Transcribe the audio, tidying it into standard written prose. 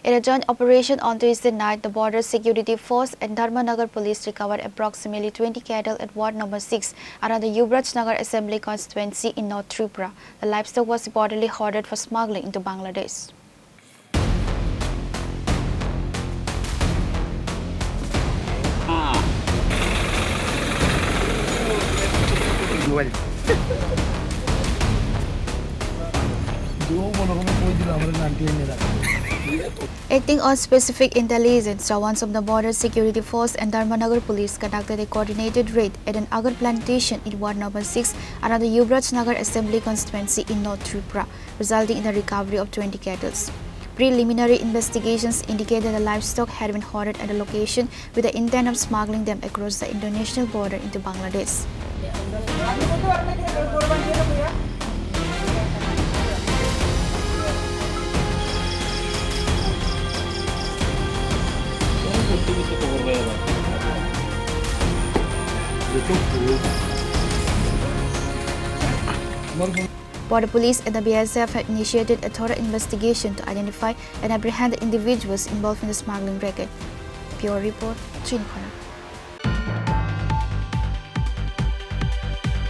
In a joint operation on Tuesday night, the Border Security Force and Dharmanagar Police recovered approximately 20 cattle at Ward No. 6 around the Yubarajnagar Assembly Constituency in North Tripura. The livestock was reportedly hoarded for smuggling into Bangladesh. Acting on specific intelligence, Jawans of the Border Security Force and Dharmanagar Police conducted a coordinated raid at an agar plantation in Ward No. 6 around the Yubarajnagar Assembly Constituency in North Tripura, resulting in the recovery of 20 cattle. Preliminary investigations indicated that the livestock had been hoarded at the location with the intent of smuggling them across the international border into Bangladesh. Border Police and the BSF have initiated a thorough investigation to identify and apprehend the individuals involved in the smuggling racket. Pure report, Chini.